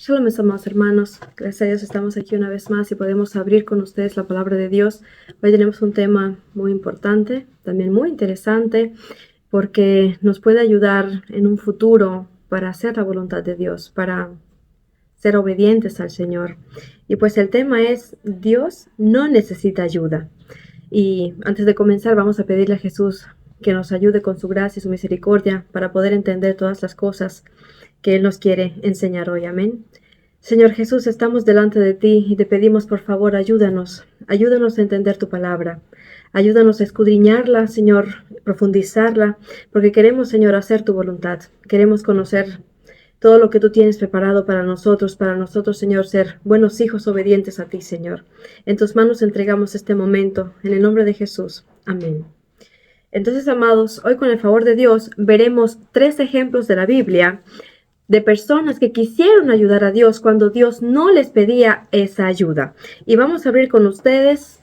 Shalom, mis amados hermanos. Gracias a Dios estamos aquí una vez más y podemos abrir con ustedes la palabra de Dios. Hoy tenemos un tema muy importante, también muy interesante, porque nos puede ayudar en un futuro para hacer la voluntad de Dios, para ser obedientes al Señor. Y pues el tema es: Dios no necesita ayuda. Y antes de comenzar vamos a pedirle a Jesús que nos ayude con su gracia y su misericordia para poder entender todas las cosas que Él nos quiere enseñar hoy. Amén. Señor Jesús, estamos delante de ti y te pedimos, por favor, ayúdanos a entender tu palabra. Ayúdanos a escudriñarla, Señor, profundizarla, porque queremos, Señor, hacer tu voluntad. Queremos conocer todo lo que tú tienes preparado para nosotros, Señor, ser buenos hijos obedientes a ti, Señor. En tus manos entregamos este momento, en el nombre de Jesús. Amén. Entonces, amados, hoy con el favor de Dios veremos 3 ejemplos de la Biblia de personas que quisieron ayudar a Dios cuando Dios no les pedía esa ayuda. Y vamos a abrir con ustedes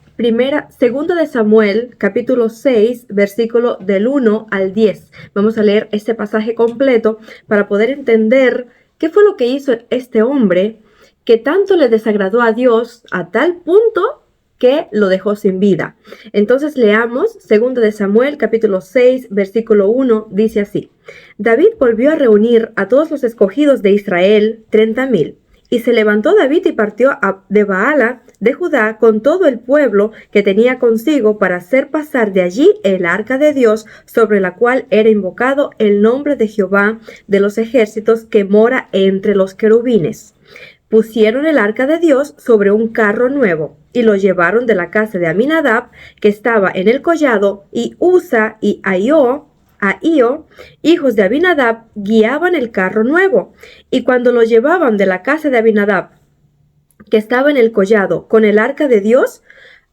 segunda de Samuel, capítulo 6, versículo del 1 al 10. Vamos a leer este pasaje completo para poder entender qué fue lo que hizo este hombre que tanto le desagradó a Dios a tal punto que lo dejó sin vida. Entonces leamos segunda de Samuel, capítulo 6, versículo 1, dice así: David volvió a reunir a todos los escogidos de Israel, 30,000. Y se levantó David y partió de Baala de Judá con todo el pueblo que tenía consigo para hacer pasar de allí el arca de Dios, sobre la cual era invocado el nombre de Jehová de los ejércitos, que mora entre los querubines. Pusieron el arca de Dios sobre un carro nuevo y lo llevaron de la casa de Aminadab, que estaba en el collado, y Usa y Ahío, hijos de Abinadab, guiaban el carro nuevo. Y cuando lo llevaban de la casa de Abinadab, que estaba en el collado, con el arca de Dios,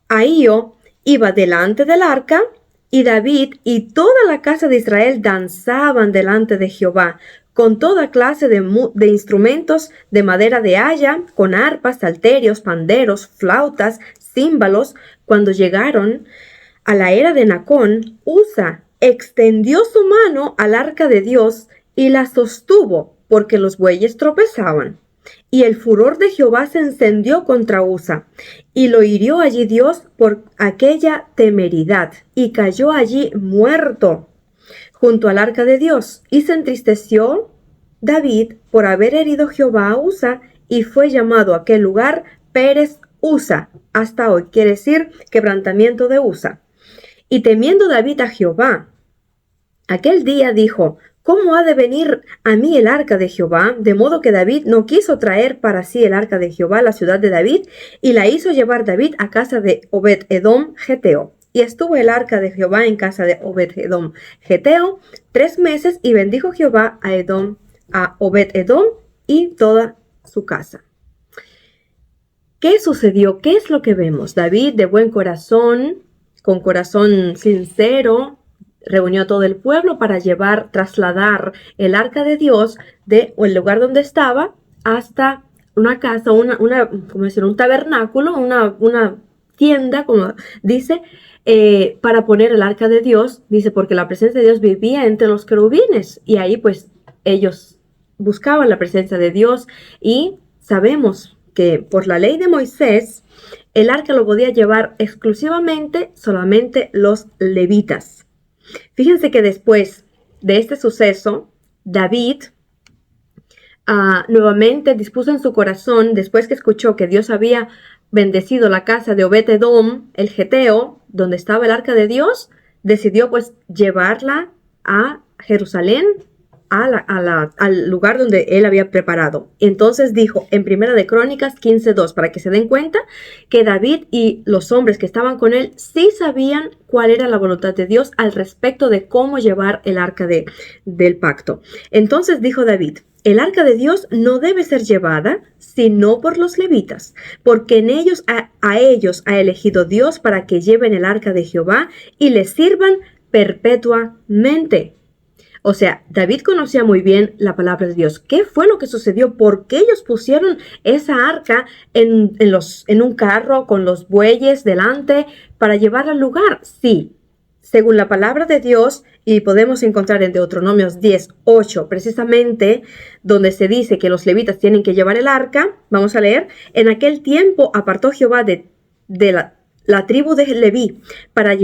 Ahío iba delante del arca, y David y toda la casa de Israel danzaban delante de Jehová, con toda clase de instrumentos de madera de haya, con arpas, salterios, panderos, flautas, címbalos. Cuando llegaron a la era de Nacón, Usa extendió su mano al arca de Dios y la sostuvo, porque los bueyes tropezaban. Y el furor de Jehová se encendió contra Usa, y lo hirió allí Dios por aquella temeridad, y cayó allí muerto junto al arca de Dios. Y se entristeció David por haber herido Jehová a Usa, y fue llamado aquel lugar Pérez Usa hasta hoy. Quiere decir quebrantamiento de Usa. Y temiendo David a Jehová, aquel día dijo: ¿Cómo ha de venir a mí el arca de Jehová? De modo que David no quiso traer para sí el arca de Jehová a la ciudad de David, y la hizo llevar David a casa de Obed-edom geteo. Y estuvo el arca de Jehová en casa de Obed-edom geteo 3 meses, y bendijo Jehová a Obed-edom y toda su casa. ¿Qué sucedió? ¿Qué es lo que vemos? David, de buen corazón, con corazón sincero, reunió a todo el pueblo para trasladar el arca de Dios del lugar donde estaba hasta una casa, un tabernáculo, una tienda, como dice, para poner el arca de Dios. Dice, porque la presencia de Dios vivía entre los querubines, y ahí pues ellos buscaban la presencia de Dios. Y sabemos que por la ley de Moisés, el arca lo podía llevar solamente los levitas. Fíjense que después de este suceso, David nuevamente dispuso en su corazón, después que escuchó que Dios había bendecido la casa de Obed-edom, el geteo, donde estaba el arca de Dios, decidió pues llevarla a Jerusalén, al lugar donde él había preparado. Entonces dijo en Primera de Crónicas 15:2, para que se den cuenta que David y los hombres que estaban con él sí sabían cuál era la voluntad de Dios al respecto de cómo llevar el arca del pacto. Entonces dijo David: el arca de Dios no debe ser llevada sino por los levitas, porque en ellos a ellos ha elegido Dios para que lleven el arca de Jehová y le sirvan perpetuamente. O sea, David conocía muy bien la palabra de Dios. ¿Qué fue lo que sucedió? ¿Por qué ellos pusieron esa arca en un carro con los bueyes delante para llevarla al lugar? Sí, según la palabra de Dios, y podemos encontrar en Deuteronomios 10:8, precisamente donde se dice que los levitas tienen que llevar el arca. Vamos a leer: en aquel tiempo apartó Jehová de la tribu de Leví para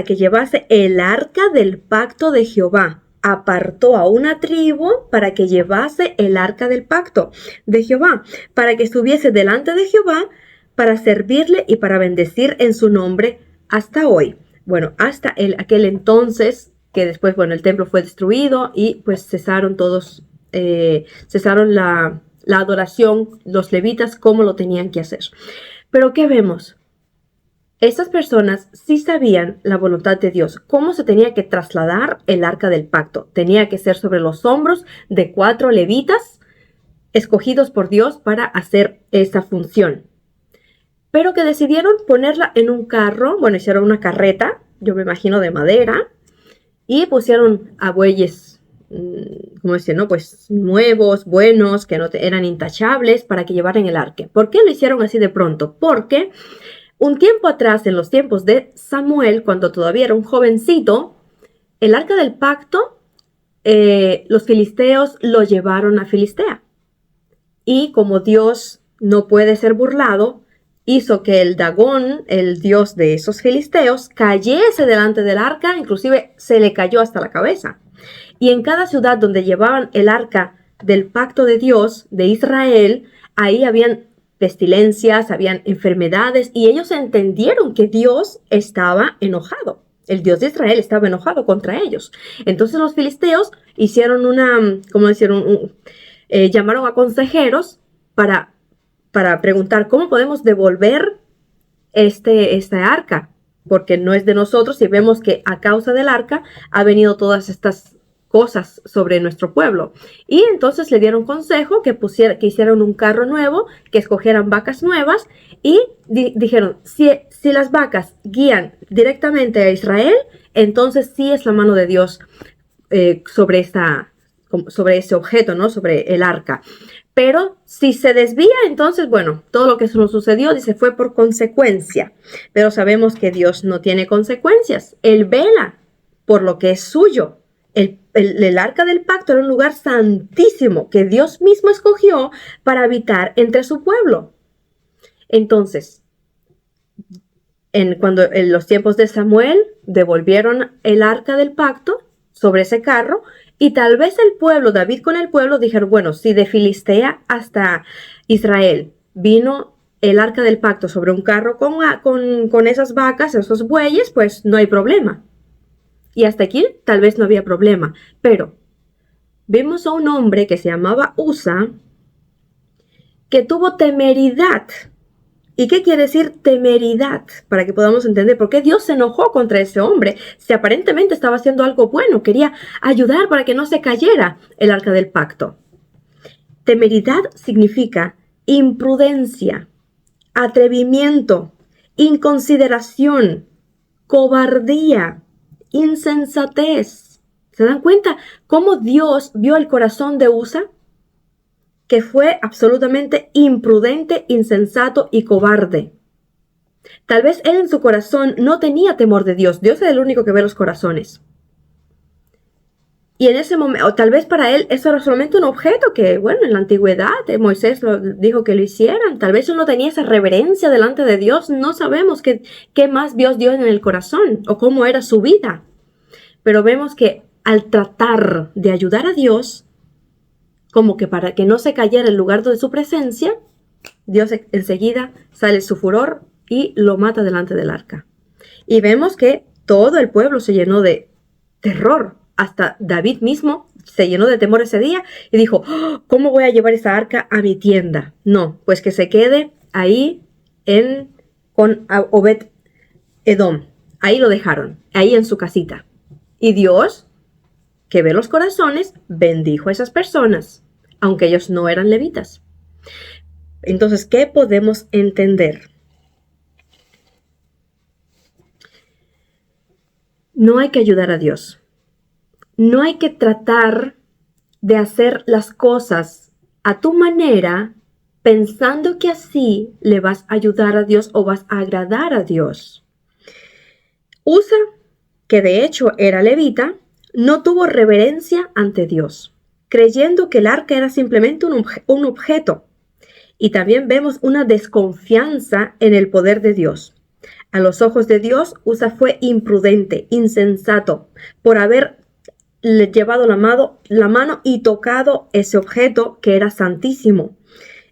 que llevase el arca del pacto de Jehová. Apartó a una tribu para que llevase el arca del pacto de Jehová, para que estuviese delante de Jehová, para servirle y para bendecir en su nombre hasta hoy. Bueno, hasta aquel entonces, que después, bueno, el templo fue destruido y pues cesaron todos, cesaron la adoración, los levitas, como lo tenían que hacer. Pero ¿qué vemos? Estas personas sí sabían la voluntad de Dios, cómo se tenía que trasladar el arca del pacto. Tenía que ser sobre los hombros de 4 levitas escogidos por Dios para hacer esa función. Pero que decidieron ponerla en un carro, bueno, hicieron una carreta, yo me imagino de madera, y pusieron a bueyes, como decir, ¿no? Pues nuevos, buenos, que no eran intachables, para que llevaran el arca. ¿Por qué lo hicieron así de pronto? Porque un tiempo atrás, en los tiempos de Samuel, cuando todavía era un jovencito, el arca del pacto, los filisteos lo llevaron a Filistea. Y como Dios no puede ser burlado, hizo que el Dagón, el dios de esos filisteos, cayese delante del arca, inclusive se le cayó hasta la cabeza. Y en cada ciudad donde llevaban el arca del pacto de Dios, de Israel, ahí habían pestilencias, habían enfermedades, y ellos entendieron que Dios estaba enojado. El Dios de Israel estaba enojado contra ellos. Entonces los filisteos hicieron llamaron a consejeros para preguntar cómo podemos devolver esta arca, porque no es de nosotros, y vemos que a causa del arca ha venido todas estas cosas sobre nuestro pueblo. Y entonces le dieron consejo que hicieran un carro nuevo, que escogieran vacas nuevas, y dijeron, si las vacas guían directamente a Israel, entonces sí es la mano de Dios sobre ese objeto, ¿no? Sobre el arca. Pero si se desvía, entonces, bueno, todo lo que nos sucedió, dice, fue por consecuencia. Pero sabemos que Dios no tiene consecuencias. Él vela por lo que es suyo. El arca del pacto era un lugar santísimo que Dios mismo escogió para habitar entre su pueblo. Entonces, cuando en los tiempos de Samuel devolvieron el arca del pacto sobre ese carro, y tal vez el pueblo, David con el pueblo, dijeron, bueno, si de Filistea hasta Israel vino el arca del pacto sobre un carro con esas vacas, esos bueyes, pues no hay problema. Y hasta aquí tal vez no había problema. Pero vimos a un hombre que se llamaba Usa, que tuvo temeridad. ¿Y qué quiere decir temeridad? Para que podamos entender por qué Dios se enojó contra ese hombre. Si aparentemente estaba haciendo algo bueno, quería ayudar para que no se cayera el arca del pacto. Temeridad significa imprudencia, atrevimiento, inconsideración, cobardía, insensatez. ¿Se dan cuenta cómo Dios vio el corazón de Usa? Que fue absolutamente imprudente, insensato y cobarde. Tal vez él en su corazón no tenía temor de Dios. Dios es el único que ve los corazones. Y en ese momento, o tal vez para él eso era solamente un objeto que, bueno, en la antigüedad Moisés dijo que lo hicieran. Tal vez él no tenía esa reverencia delante de Dios. No sabemos qué más Dios dio en el corazón o cómo era su vida. Pero vemos que al tratar de ayudar a Dios, como que para que no se cayera el lugar de su presencia, Dios enseguida sale su furor y lo mata delante del arca. Y vemos que todo el pueblo se llenó de terror. Hasta David mismo se llenó de temor ese día y dijo, ¿cómo voy a llevar esa arca a mi tienda? No, pues que se quede ahí con Obed Edom. Ahí lo dejaron, ahí en su casita. Y Dios, que ve los corazones, bendijo a esas personas, aunque ellos no eran levitas. Entonces, ¿qué podemos entender? No hay que ayudar a Dios. No hay que tratar de hacer las cosas a tu manera, pensando que así le vas a ayudar a Dios o vas a agradar a Dios. Usa que de hecho era levita, no tuvo reverencia ante Dios, creyendo que el arca era simplemente un objeto. Y también vemos una desconfianza en el poder de Dios. A los ojos de Dios, Usa fue imprudente, insensato, por haber llevado la mano y tocado ese objeto que era santísimo.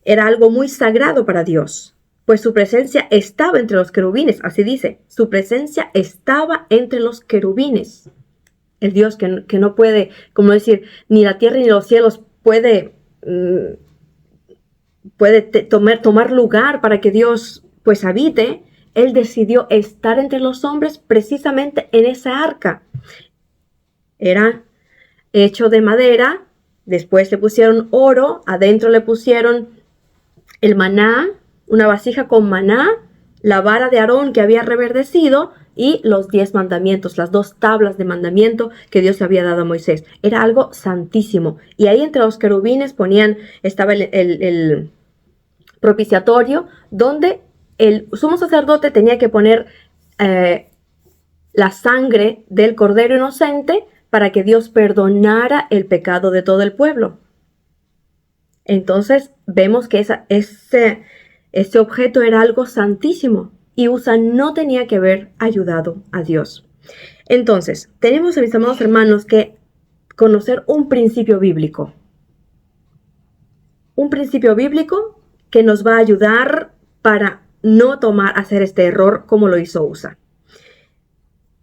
Era algo muy sagrado para Dios, pues su presencia estaba entre los querubines, así dice, su presencia estaba entre los querubines. El Dios que no puede, como decir, ni la tierra ni los cielos puede tomar lugar para que Dios pues habite. Él decidió estar entre los hombres precisamente en esa arca. Era hecho de madera, después le pusieron oro, adentro le pusieron el maná, una vasija con maná, la vara de Aarón que había reverdecido y los 10 mandamientos, las 2 tablas de mandamiento que Dios le había dado a Moisés. Era algo santísimo. Y ahí entre los querubines estaba el propiciatorio, donde el sumo sacerdote tenía que poner la sangre del cordero inocente para que Dios perdonara el pecado de todo el pueblo. Entonces vemos que ese objeto era algo santísimo y Usa no tenía que haber ayudado a Dios. Entonces, tenemos, mis amados hermanos, que conocer un principio bíblico. Un principio bíblico que nos va a ayudar para no hacer este error como lo hizo Usa.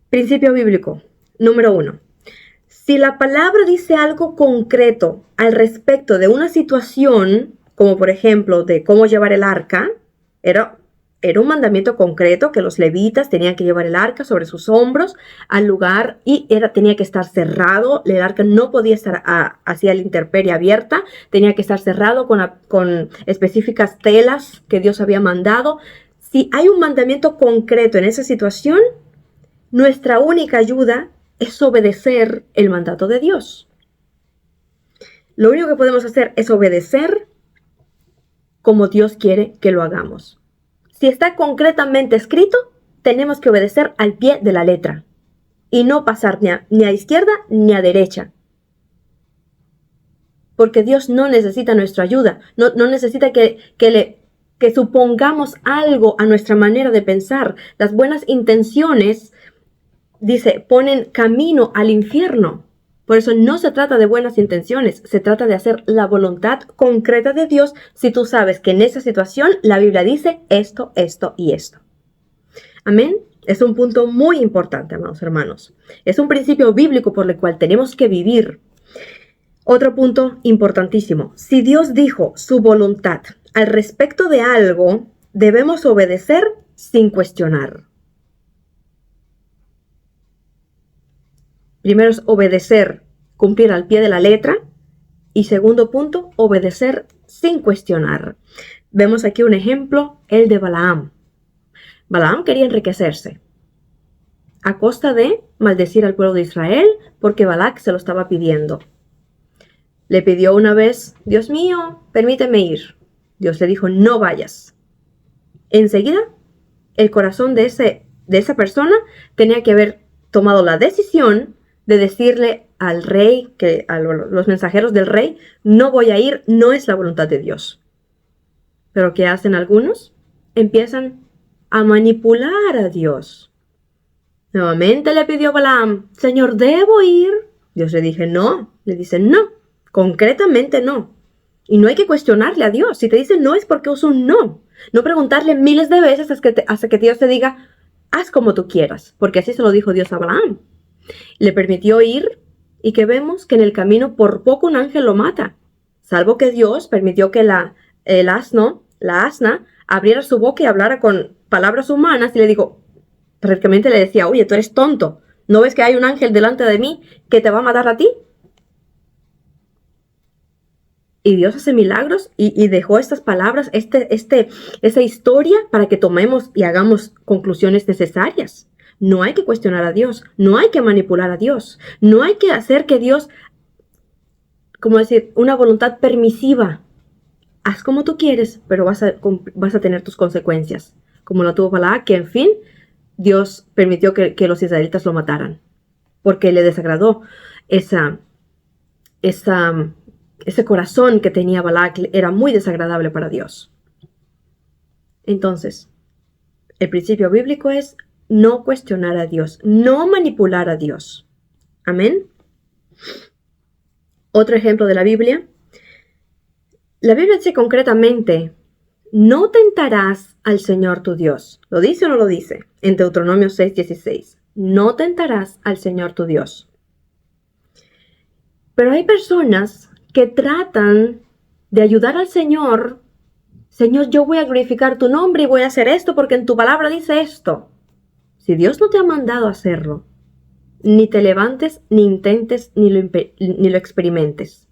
Principio bíblico, número 1. Si la palabra dice algo concreto al respecto de una situación, como por ejemplo de cómo llevar el arca, era un mandamiento concreto que los levitas tenían que llevar el arca sobre sus hombros al lugar y tenía que estar cerrado. El arca no podía estar hacia la intemperie abierta, tenía que estar cerrado con específicas telas que Dios había mandado. Si hay un mandamiento concreto en esa situación, nuestra única ayuda es obedecer el mandato de Dios. Lo único que podemos hacer es obedecer como Dios quiere que lo hagamos. Si está concretamente escrito, tenemos que obedecer al pie de la letra y no pasar ni a izquierda ni a derecha. Porque Dios no necesita nuestra ayuda, no necesita que supongamos algo a nuestra manera de pensar. Las buenas intenciones, dice, ponen camino al infierno. Por eso no se trata de buenas intenciones, se trata de hacer la voluntad concreta de Dios si tú sabes que en esa situación la Biblia dice esto, esto y esto. Amén. Es un punto muy importante, amados hermanos. Es un principio bíblico por el cual tenemos que vivir. Otro punto importantísimo. Si Dios dijo su voluntad al respecto de algo, debemos obedecer sin cuestionar. Primero es obedecer, cumplir al pie de la letra. Y segundo punto, obedecer sin cuestionar. Vemos aquí un ejemplo, el de Balaam. Balaam quería enriquecerse a costa de maldecir al pueblo de Israel porque Balac se lo estaba pidiendo. Le pidió una vez, Dios mío, permíteme ir. Dios le dijo, no vayas. Enseguida, el corazón de esa persona tenía que haber tomado la decisión de decirle al rey, a los mensajeros del rey, no voy a ir, no es la voluntad de Dios. Pero ¿qué hacen algunos? Empiezan a manipular a Dios. Nuevamente le pidió Balaam, Señor, ¿debo ir? Dios le dice, no. Le dice, no, concretamente no. Y no hay que cuestionarle a Dios. Si te dice no es porque es un no. No preguntarle miles de veces hasta que Dios te diga, haz como tú quieras. Porque así se lo dijo Dios a Balaam. Le permitió ir y que vemos que en el camino por poco un ángel lo mata. Salvo que Dios permitió que la asna, abriera su boca y hablara con palabras humanas y le dijo, prácticamente le decía, oye, tú eres tonto. ¿No ves que hay un ángel delante de mí que te va a matar a ti? Y Dios hace milagros y dejó estas palabras, esa historia para que tomemos y hagamos conclusiones necesarias. No hay que cuestionar a Dios, no hay que manipular a Dios, no hay que hacer que Dios, una voluntad permisiva. Haz como tú quieres, pero vas a tener tus consecuencias. Como la tuvo Balac, que en fin, Dios permitió que los israelitas lo mataran. porque le desagradó esa, ese corazón que tenía Balac, era muy desagradable para Dios. Entonces, el principio bíblico es no cuestionar a Dios, no manipular a Dios. Amén. Otro ejemplo de la Biblia. La Biblia dice concretamente, no tentarás al Señor tu Dios. ¿Lo dice o no lo dice? En Deuteronomio 6:16. No tentarás al Señor tu Dios. Pero hay personas que tratan de ayudar al Señor. Señor, yo voy a glorificar tu nombre y voy a hacer esto porque en tu palabra dice esto. Si Dios no te ha mandado a hacerlo, ni te levantes, ni intentes, ni lo experimentes.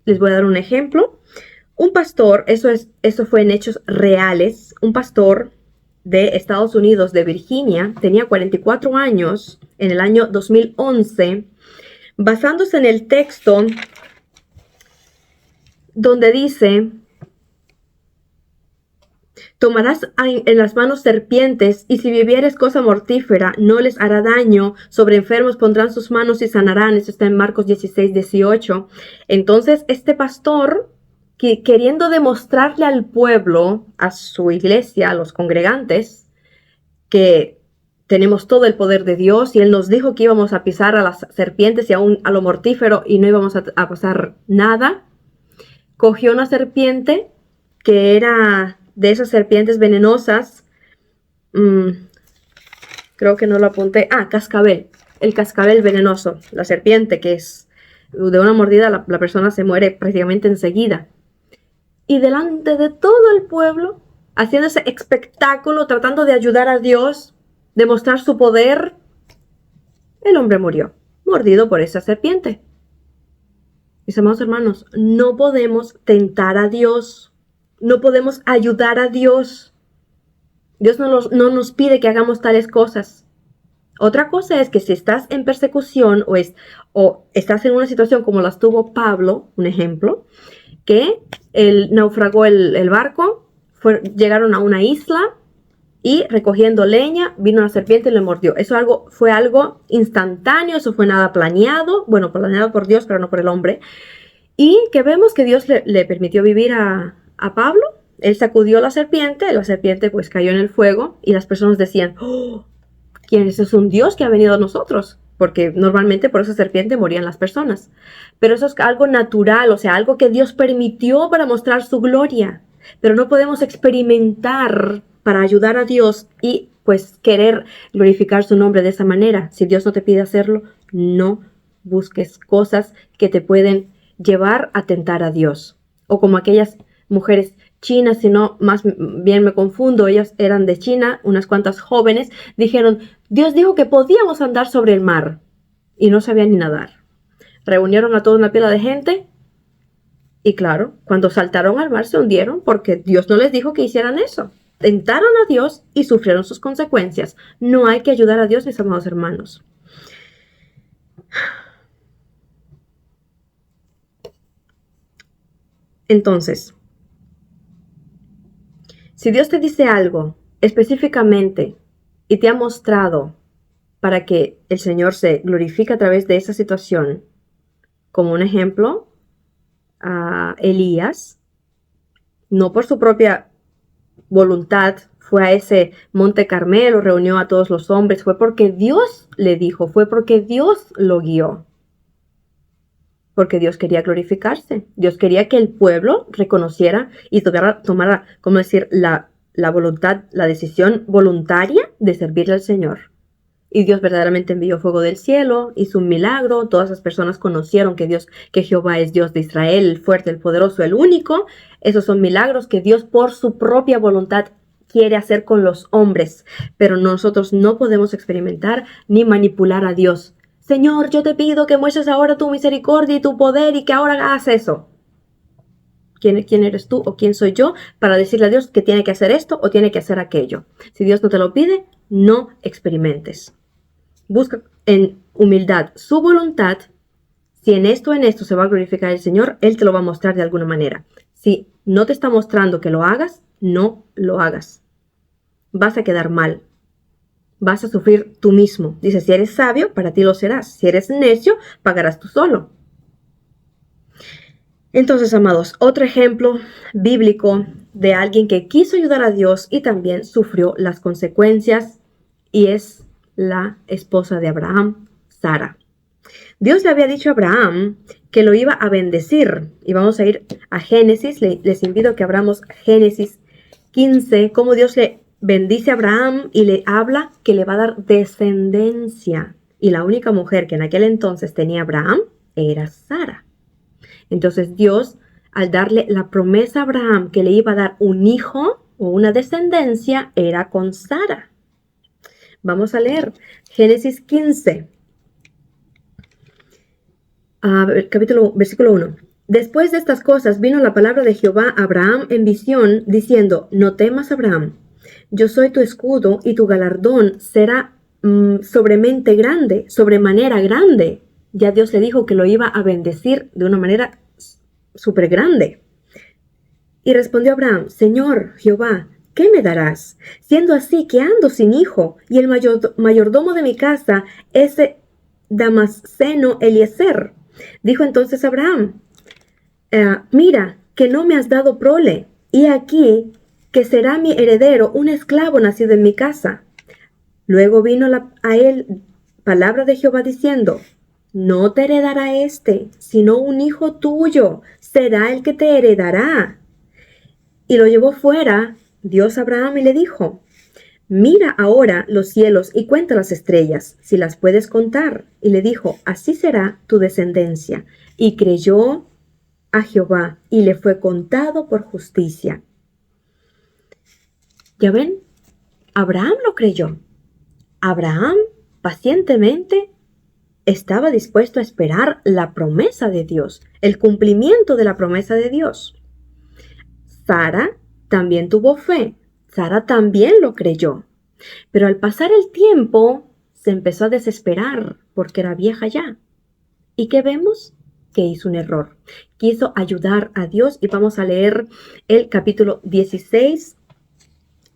Les voy a dar un ejemplo. Un pastor, eso fue en hechos reales, un pastor de Estados Unidos, de Virginia, tenía 44 años en el año 2011, basándose en el texto donde dice, tomarás en las manos serpientes, y si vivieres cosa mortífera, no les hará daño. Sobre enfermos pondrán sus manos y sanarán. Eso está en Marcos 16:18. Entonces, este pastor, queriendo demostrarle al pueblo, a su iglesia, a los congregantes, que tenemos todo el poder de Dios, y Él nos dijo que íbamos a pisar a las serpientes y aún a lo mortífero y no íbamos a pasar nada, cogió una serpiente que era de esas serpientes venenosas, creo que no lo apunté, cascabel, el cascabel venenoso, la serpiente que es de una mordida la persona se muere prácticamente enseguida. Y delante de todo el pueblo, haciendo ese espectáculo, tratando de ayudar a Dios, demostrar su poder, el hombre murió, mordido por esa serpiente. Mis amados hermanos, no podemos tentar a Dios. No podemos ayudar a Dios. Dios no nos pide que hagamos tales cosas. Otra cosa es que si estás en persecución o estás en una situación como las tuvo Pablo, un ejemplo, que naufragó el barco, llegaron a una isla y recogiendo leña vino una serpiente y le mordió. Eso fue algo instantáneo, eso fue nada planeado, bueno, planeado por Dios, pero no por el hombre. Y que vemos que Dios le permitió vivir a Pablo. Él sacudió la serpiente pues cayó en el fuego y las personas decían, ¿quién es? Es un Dios que ha venido a nosotros, porque normalmente por esa serpiente morían las personas. Pero eso es algo natural, o sea, algo que Dios permitió para mostrar su gloria. Pero no podemos experimentar para ayudar a Dios y pues querer glorificar su nombre de esa manera. Si Dios no te pide hacerlo, no busques cosas que te pueden llevar a tentar a Dios. O como aquellas mujeres chinas, si no, más bien me confundo, ellas eran de China, unas cuantas jóvenes, dijeron, Dios dijo que podíamos andar sobre el mar, y no sabían ni nadar. Reunieron a toda una pila de gente, y claro, cuando saltaron al mar se hundieron, porque Dios no les dijo que hicieran eso. Tentaron a Dios y sufrieron sus consecuencias. No hay que ayudar a Dios, mis amados hermanos. Entonces, si Dios te dice algo específicamente y te ha mostrado para que el Señor se glorifique a través de esa situación, como un ejemplo, a Elías, no por su propia voluntad, fue a ese monte Carmelo, reunió a todos los hombres, fue porque Dios le dijo, fue porque Dios lo guió. Porque Dios quería glorificarse. Dios quería que el pueblo reconociera y tomara ¿cómo decir? La voluntad, la decisión voluntaria de servirle al Señor. Y Dios verdaderamente envió fuego del cielo, hizo un milagro, todas las personas conocieron que Jehová es Dios de Israel, el fuerte, el poderoso, el único. Esos son milagros que Dios por su propia voluntad quiere hacer con los hombres. Pero nosotros no podemos experimentar ni manipular a Dios. Señor, yo te pido que muestres ahora tu misericordia y tu poder y que ahora hagas eso. ¿Quién eres tú o quién soy yo para decirle a Dios que tiene que hacer esto o tiene que hacer aquello? Si Dios no te lo pide, no experimentes. Busca en humildad su voluntad. Si en esto se va a glorificar el Señor, Él te lo va a mostrar de alguna manera. Si no te está mostrando que lo hagas, no lo hagas. Vas a quedar mal. vas a sufrir tú mismo. Dice, si eres sabio, para ti lo serás. Si eres necio, pagarás tú solo. Entonces, amados, otro ejemplo bíblico de alguien que quiso ayudar a Dios y también sufrió las consecuencias, y es la esposa de Abraham, Sara. Dios le había dicho a Abraham que lo iba a bendecir. Y vamos a ir a Génesis. Les invito a que abramos Génesis 15, cómo Dios le bendice a Abraham y le habla que le va a dar descendencia. Y la única mujer que en aquel entonces tenía Abraham era Sara. Entonces Dios, al darle la promesa a Abraham que le iba a dar un hijo o una descendencia, era con Sara. Vamos a leer Génesis 15. Versículo 1. Después de estas cosas vino la palabra de Jehová a Abraham en visión, diciendo, no temas, Abraham, yo soy tu escudo y tu galardón será sobremanera grande. Ya Dios le dijo que lo iba a bendecir de una manera súper grande. Y respondió Abraham, Señor Jehová, ¿qué me darás? Siendo así que ando sin hijo, y el mayordomo de mi casa es Damasceno Eliezer. Dijo entonces Abraham, mira, que no me has dado prole, y aquí que será mi heredero un esclavo nacido en mi casa. Luego vino a él palabra de Jehová diciendo, no te heredará sino un hijo tuyo será el que te heredará. Y lo llevó fuera Dios a Abraham y le dijo, mira ahora los cielos y cuenta las estrellas, si las puedes contar. Y le dijo, así será tu descendencia. Y creyó a Jehová y le fue contado por justicia. ¿Ya ven? Abraham lo creyó. Abraham pacientemente estaba dispuesto a esperar la promesa de Dios, el cumplimiento de la promesa de Dios. Sara también tuvo fe. Sara también lo creyó. Pero al pasar el tiempo, se empezó a desesperar porque era vieja ya. ¿Y qué vemos? Que hizo un error. Quiso ayudar a Dios y vamos a leer el capítulo 16,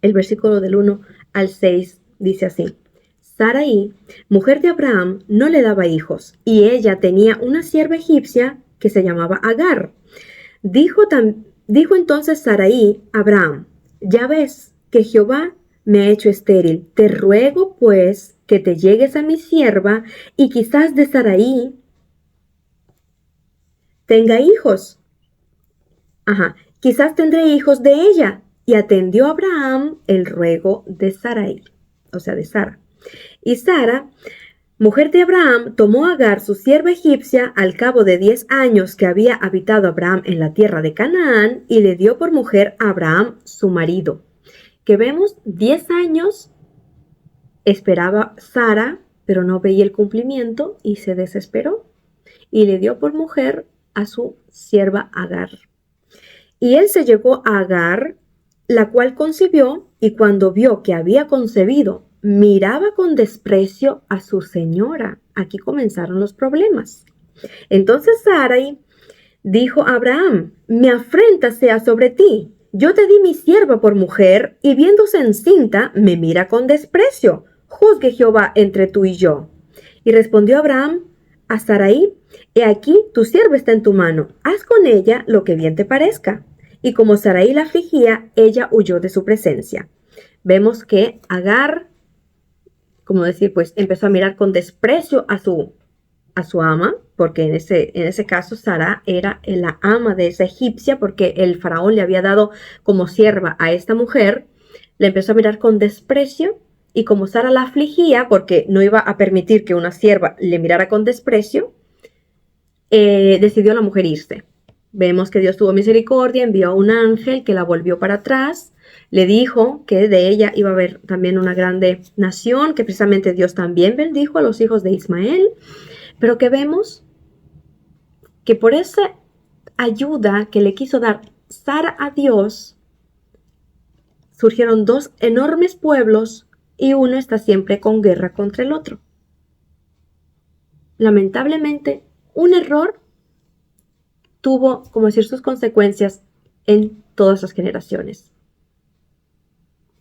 el versículo del 1 al 6, dice así. Sarai, mujer de Abraham, no le daba hijos, y ella tenía una sierva egipcia que se llamaba Agar. Dijo entonces Sarai a Abraham, ya ves que Jehová me ha hecho estéril. Te ruego, pues, que te llegues a mi sierva, y quizás de Sarai tenga hijos. Quizás tendré hijos de ella. Y atendió Abraham el ruego de Sarai, o sea, de Sara. Y Sara, mujer de Abraham, tomó a Agar, su sierva egipcia, al cabo de 10 años que había habitado Abraham en la tierra de Canaán, y le dio por mujer a Abraham, su marido. Que vemos, 10 años esperaba Sara, pero no veía el cumplimiento y se desesperó. Y le dio por mujer a su sierva Agar. Y él se llegó a Agar, la cual concibió, y cuando vio que había concebido, miraba con desprecio a su señora. Aquí comenzaron los problemas. Entonces Sarai dijo a Abraham, mi afrenta sea sobre ti. Yo te di mi sierva por mujer, y viéndose encinta, me mira con desprecio. Juzgue Jehová entre tú y yo. Y respondió Abraham a Sarai, he aquí, tu sierva está en tu mano. Haz con ella lo que bien te parezca. Y como Sarai la afligía, ella huyó de su presencia. Vemos que Agar, como decir, pues empezó a mirar con desprecio a su ama, porque en ese caso Sara era la ama de esa egipcia, porque el faraón le había dado como sierva a esta mujer. Le empezó a mirar con desprecio, y como Sara la afligía, porque no iba a permitir que una sierva le mirara con desprecio, decidió la mujer irse. Vemos que Dios tuvo misericordia, envió a un ángel que la volvió para atrás, le dijo que de ella iba a haber también una grande nación, que precisamente Dios también bendijo a los hijos de Ismael, pero que vemos que por esa ayuda que le quiso dar Sara a Dios, surgieron dos enormes pueblos y uno está siempre con guerra contra el otro. Lamentablemente, un error tuvo, como decir, sus consecuencias en todas las generaciones.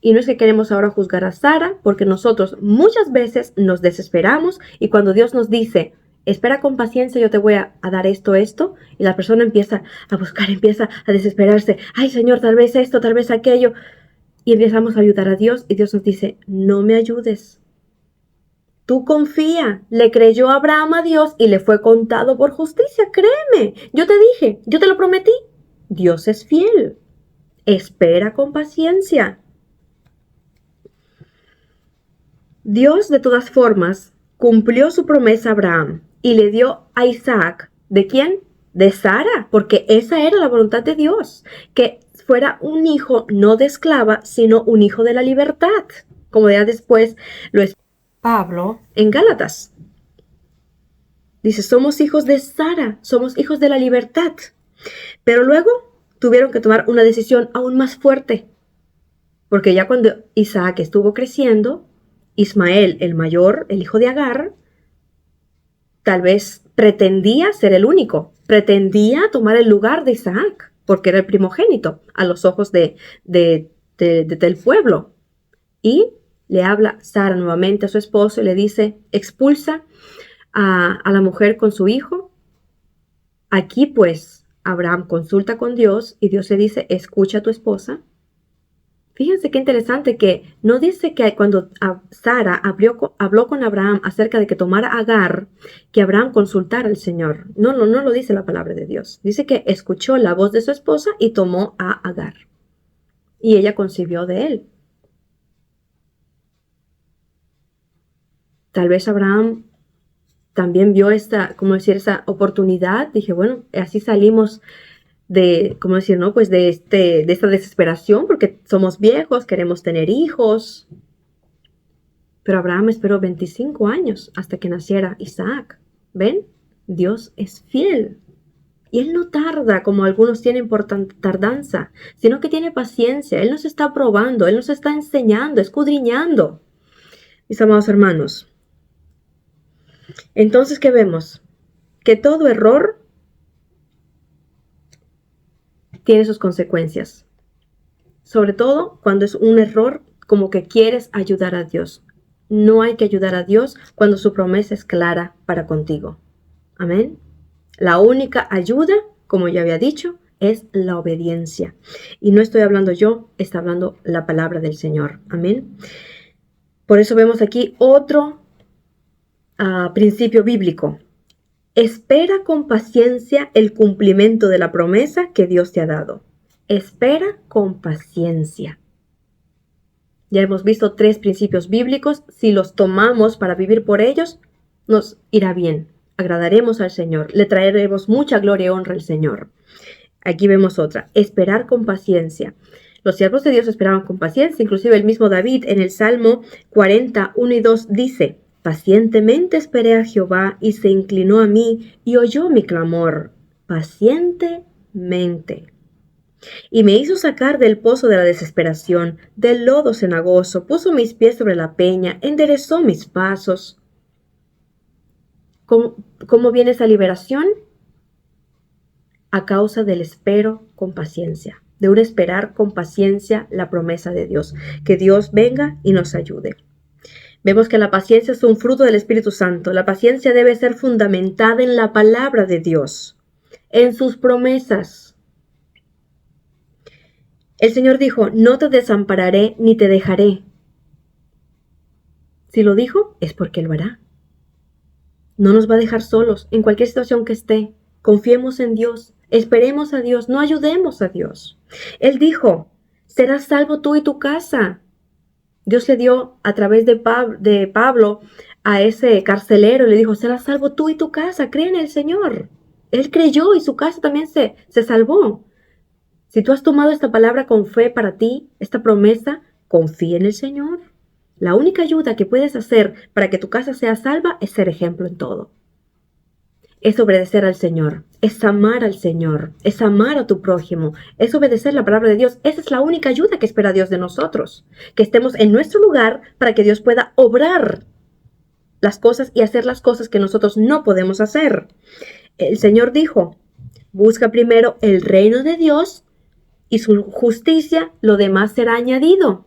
Y no es que queremos ahora juzgar a Sara, porque nosotros muchas veces nos desesperamos y cuando Dios nos dice, espera con paciencia, yo te voy a dar esto, y la persona empieza a buscar, empieza a desesperarse. Ay, Señor, tal vez esto, tal vez aquello. Y empezamos a ayudar a Dios y Dios nos dice, no me ayudes. Tú confía. Le creyó Abraham a Dios y le fue contado por justicia. Créeme, yo te dije, yo te lo prometí. Dios es fiel. Espera con paciencia. Dios, de todas formas, cumplió su promesa a Abraham y le dio a Isaac. ¿De quién? De Sara, porque esa era la voluntad de Dios, que fuera un hijo no de esclava, sino un hijo de la libertad, como ya después lo es Pablo en Gálatas. Dice, somos hijos de Sara, somos hijos de la libertad. Pero luego tuvieron que tomar una decisión aún más fuerte, porque ya cuando Isaac estuvo creciendo, Ismael, el mayor, el hijo de Agar, tal vez pretendía ser el único, pretendía tomar el lugar de Isaac, porque era el primogénito a los ojos del pueblo. Y le habla Sara nuevamente a su esposo y le dice, expulsa a la mujer con su hijo. Aquí pues Abraham consulta con Dios y Dios le dice, escucha a tu esposa. Fíjense qué interesante que no dice que cuando Sara habló con Abraham acerca de que tomara a Agar, que Abraham consultara al Señor. No lo dice la palabra de Dios. Dice que escuchó la voz de su esposa y tomó a Agar. Y ella concibió de él. Tal vez Abraham también vio esa oportunidad. Dije, bueno, así salimos de esta desesperación, porque somos viejos, queremos tener hijos. Pero Abraham esperó 25 años hasta que naciera Isaac. ¿Ven? Dios es fiel. Y Él no tarda como algunos tienen por tardanza, sino que tiene paciencia. Él nos está probando, Él nos está enseñando, escudriñando. Mis amados hermanos, entonces, ¿qué vemos? Que todo error tiene sus consecuencias. Sobre todo cuando es un error como que quieres ayudar a Dios. No hay que ayudar a Dios cuando su promesa es clara para contigo. Amén. La única ayuda, como ya había dicho, es la obediencia. Y no estoy hablando yo, está hablando la palabra del Señor. Amén. Por eso vemos aquí otro principio bíblico. Espera con paciencia el cumplimiento de la promesa que Dios te ha dado. Espera con paciencia. Ya hemos visto 3 principios bíblicos. Si los tomamos para vivir por ellos, nos irá bien. Agradaremos al Señor. Le traeremos mucha gloria y honra al Señor. Aquí vemos otra. Esperar con paciencia. Los siervos de Dios esperaban con paciencia. Inclusive el mismo David en el Salmo 40, 1 y 2 dice, pacientemente esperé a Jehová y se inclinó a mí y oyó mi clamor. Pacientemente. Y me hizo sacar del pozo de la desesperación, del lodo cenagoso, puso mis pies sobre la peña, enderezó mis pasos. ¿Cómo viene esa liberación? A causa del espero con paciencia, de un esperar con paciencia la promesa de Dios, que Dios venga y nos ayude. Vemos que la paciencia es un fruto del Espíritu Santo. La paciencia debe ser fundamentada en la palabra de Dios, en sus promesas. El Señor dijo, no te desampararé ni te dejaré. Si lo dijo, es porque Él lo hará. No nos va a dejar solos en cualquier situación que esté. Confiemos en Dios, esperemos a Dios, no ayudemos a Dios. Él dijo, serás salvo tú y tu casa. Dios le dio a través de Pablo a ese carcelero, le dijo, serás salvo tú y tu casa, cree en el Señor. Él creyó y su casa también se salvó. Si tú has tomado esta palabra con fe para ti, esta promesa, confía en el Señor. La única ayuda que puedes hacer para que tu casa sea salva es ser ejemplo en todo. Es obedecer al Señor, es amar al Señor, es amar a tu prójimo, es obedecer la palabra de Dios. Esa es la única ayuda que espera Dios de nosotros, que estemos en nuestro lugar para que Dios pueda obrar las cosas y hacer las cosas que nosotros no podemos hacer. El Señor dijo, busca primero el reino de Dios y su justicia, lo demás será añadido.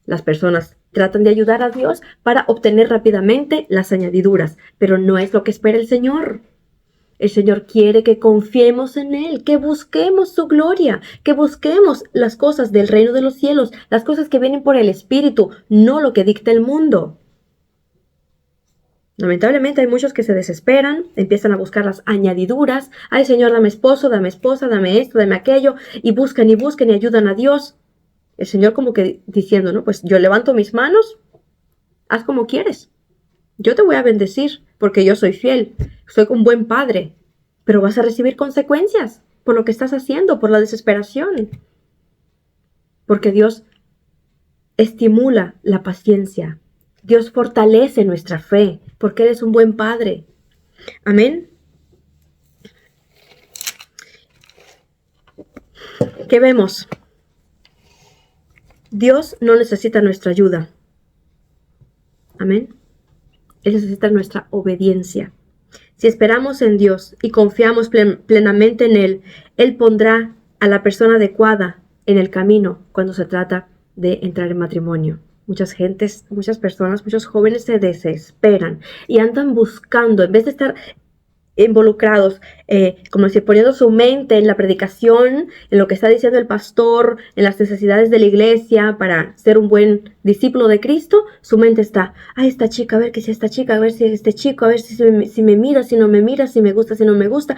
Las personas tratan de ayudar a Dios para obtener rápidamente las añadiduras, pero no es lo que espera el Señor. El Señor quiere que confiemos en Él, que busquemos su gloria, que busquemos las cosas del reino de los cielos, las cosas que vienen por el Espíritu, no lo que dicta el mundo. Lamentablemente hay muchos que se desesperan, empiezan a buscar las añadiduras. Ay, Señor, dame esposo, dame esposa, dame esto, dame aquello, y buscan y ayudan a Dios. El Señor como que diciendo, no, pues yo levanto mis manos, haz como quieres. Yo te voy a bendecir porque yo soy fiel, soy un buen padre, pero vas a recibir consecuencias por lo que estás haciendo, por la desesperación. Porque Dios estimula la paciencia. Dios fortalece nuestra fe porque Él es un buen padre. Amén. ¿Qué vemos? Dios no necesita nuestra ayuda. Amén. Él necesita nuestra obediencia. Si esperamos en Dios y confiamos plenamente en Él, Él pondrá a la persona adecuada en el camino cuando se trata de entrar en matrimonio. Muchas personas, muchos jóvenes se desesperan y andan buscando, en vez de estar involucrados, como decir, poniendo su mente en la predicación, en lo que está diciendo el pastor, en las necesidades de la iglesia para ser un buen discípulo de Cristo, su mente está, esta chica, a ver qué es esta chica, a ver si es este chico, a ver si me mira, si no me mira, si me gusta, si no me gusta.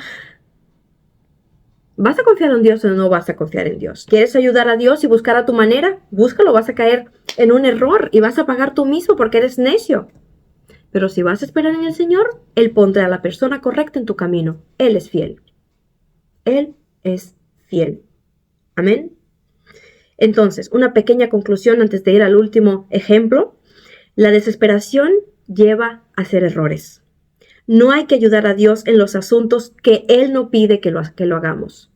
¿Vas a confiar en Dios o no vas a confiar en Dios? ¿Quieres ayudar a Dios y buscar a tu manera? Búscalo, vas a caer en un error y vas a pagar tú mismo porque eres necio. Pero si vas a esperar en el Señor, Él pondrá a la persona correcta en tu camino. Él es fiel. Él es fiel. Amén. Entonces, una pequeña conclusión antes de ir al último ejemplo. La desesperación lleva a hacer errores. No hay que ayudar a Dios en los asuntos que Él no pide que lo hagamos.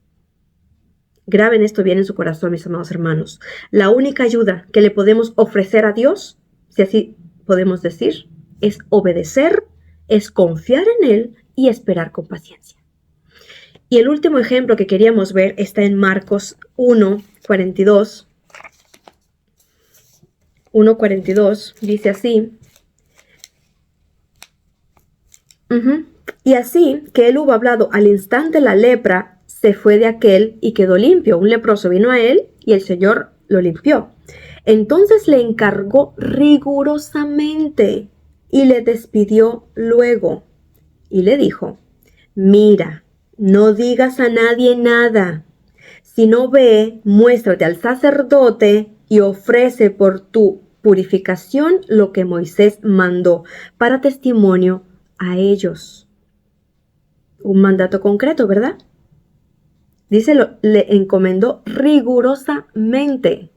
Graben esto bien en su corazón, mis amados hermanos. La única ayuda que le podemos ofrecer a Dios, si así podemos decir, es obedecer, es confiar en Él y esperar con paciencia. Y el último ejemplo que queríamos ver está en Marcos 1:42. 1:42 dice así. Y así que él hubo hablado, al instante la lepra se fue de aquel y quedó limpio. Un leproso vino a él y el Señor lo limpió. Entonces le encargó rigurosamente y le despidió luego. Y le dijo, mira, no digas a nadie nada. Si no ve, muéstrate al sacerdote y ofrece por tu purificación lo que Moisés mandó para testimonio a ellos. Un mandato concreto, ¿verdad? Dice, le encomendó rigurosamente.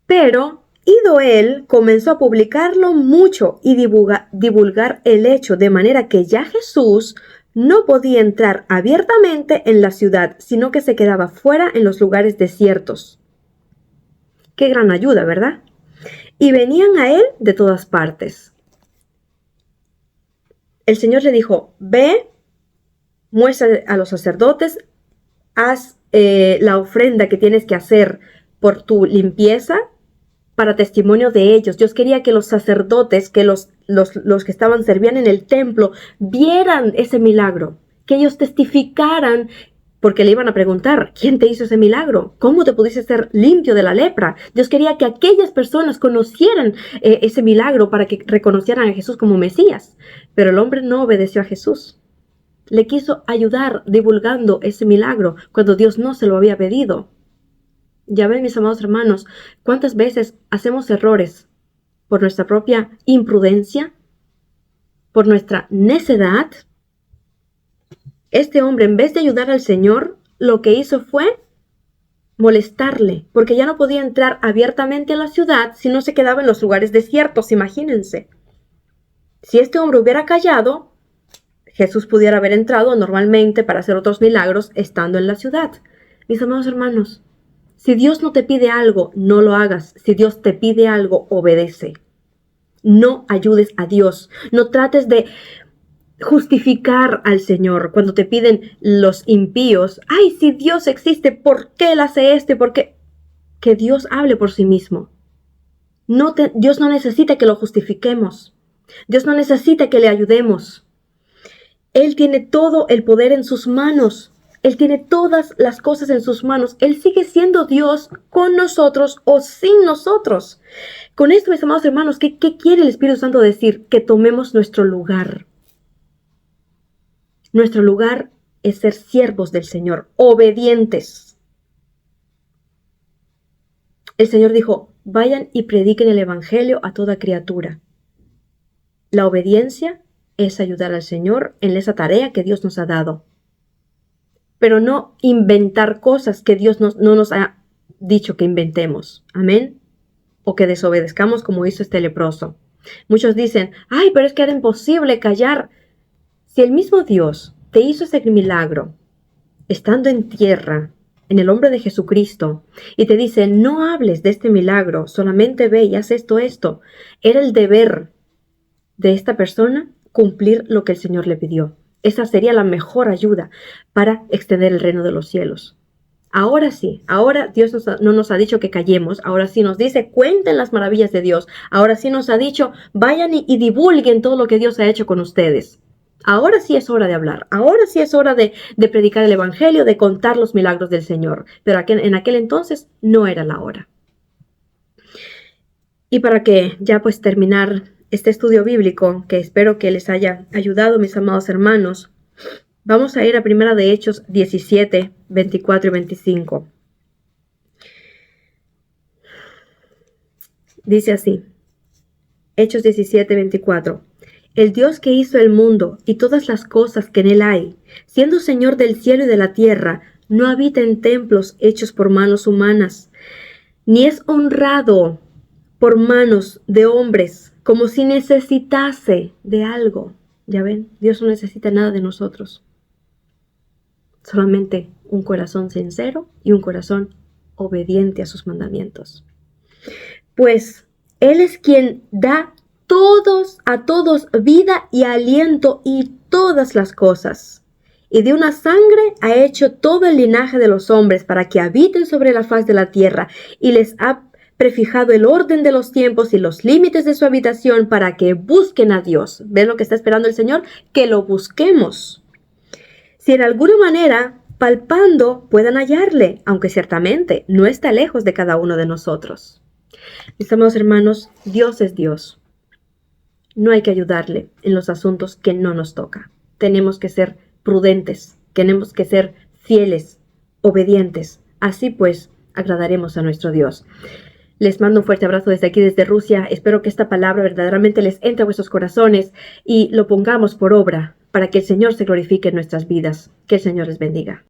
Pero, ido él, comenzó a publicarlo mucho y divulgar el hecho, de manera que ya Jesús no podía entrar abiertamente en la ciudad, sino que se quedaba fuera en los lugares desiertos. Qué gran ayuda, ¿verdad? Y venían a él de todas partes. El Señor le dijo, ve, muestra a los sacerdotes, haz la ofrenda que tienes que hacer por tu limpieza para testimonio de ellos. Dios quería que los sacerdotes, que los que servían en el templo, vieran ese milagro, que ellos testificaran, porque le iban a preguntar, ¿quién te hizo ese milagro? ¿Cómo te pudiste ser limpio de la lepra? Dios quería que aquellas personas conocieran ese milagro para que reconocieran a Jesús como Mesías. Pero el hombre no obedeció a Jesús. Le quiso ayudar divulgando ese milagro cuando Dios no se lo había pedido. Ya ven, mis amados hermanos, cuántas veces hacemos errores por nuestra propia imprudencia, por nuestra necedad. Este hombre, en vez de ayudar al Señor, lo que hizo fue molestarle, porque ya no podía entrar abiertamente a la ciudad si no se quedaba en los lugares desiertos, imagínense. Si este hombre hubiera callado, Jesús pudiera haber entrado normalmente para hacer otros milagros estando en la ciudad. Mis amados hermanos, si Dios no te pide algo, no lo hagas. Si Dios te pide algo, obedece. No ayudes a Dios. No trates de justificar al Señor cuando te piden los impíos. Ay, si Dios existe, ¿por qué Él hace esto? ¿Por qué? que Dios hable por sí mismo. Dios no necesita que lo justifiquemos. Dios no necesita que le ayudemos. Él tiene todo el poder en sus manos. Él tiene todas las cosas en sus manos. Él sigue siendo Dios con nosotros o sin nosotros. Con esto, mis amados hermanos, ¿qué quiere el Espíritu Santo decir? Que tomemos nuestro lugar. Nuestro lugar es ser siervos del Señor, obedientes. El Señor dijo, vayan y prediquen el Evangelio a toda criatura. La obediencia es ayudar al Señor en esa tarea que Dios nos ha dado. Pero no inventar cosas que Dios no nos ha dicho que inventemos. Amén. O que desobedezcamos como hizo este leproso. Muchos dicen, ay, pero es que era imposible callar. Si el mismo Dios te hizo ese milagro, estando en tierra, en el nombre de Jesucristo, y te dice, no hables de este milagro, solamente ve y haz esto. Era el deber de esta persona cumplir lo que el Señor le pidió. Esa sería la mejor ayuda para extender el reino de los cielos. Ahora sí, ahora Dios no nos ha dicho que callemos, ahora sí nos dice, cuenten las maravillas de Dios. Ahora sí nos ha dicho, vayan y divulguen todo lo que Dios ha hecho con ustedes. Ahora sí es hora de hablar, ahora sí es hora de predicar el Evangelio, de contar los milagros del Señor. Pero en aquel entonces no era la hora. Y para que ya pues terminar este estudio bíblico, que espero que les haya ayudado, mis amados hermanos, vamos a ir a Primera de Hechos 17, 24 y 25. Dice así, Hechos 17, 24. El Dios que hizo el mundo y todas las cosas que en él hay, siendo Señor del cielo y de la tierra, no habita en templos hechos por manos humanas, ni es honrado por manos de hombres, como si necesitase de algo. Ya ven, Dios no necesita nada de nosotros. Solamente un corazón sincero y un corazón obediente a sus mandamientos. Pues Él es quien da a todos vida y aliento y todas las cosas. Y de una sangre ha hecho todo el linaje de los hombres para que habiten sobre la faz de la tierra, y les ha prefijado el orden de los tiempos y los límites de su habitación para que busquen a Dios. ¿Ven lo que está esperando el Señor? Que lo busquemos. Si en alguna manera, palpando, puedan hallarle, aunque ciertamente no está lejos de cada uno de nosotros. Mis amados hermanos, Dios es Dios. No hay que ayudarle en los asuntos que no nos toca. Tenemos que ser prudentes, tenemos que ser fieles, obedientes. Así pues, agradaremos a nuestro Dios. Les mando un fuerte abrazo desde aquí, desde Rusia. Espero que esta palabra verdaderamente les entre a vuestros corazones y lo pongamos por obra para que el Señor se glorifique en nuestras vidas. Que el Señor les bendiga.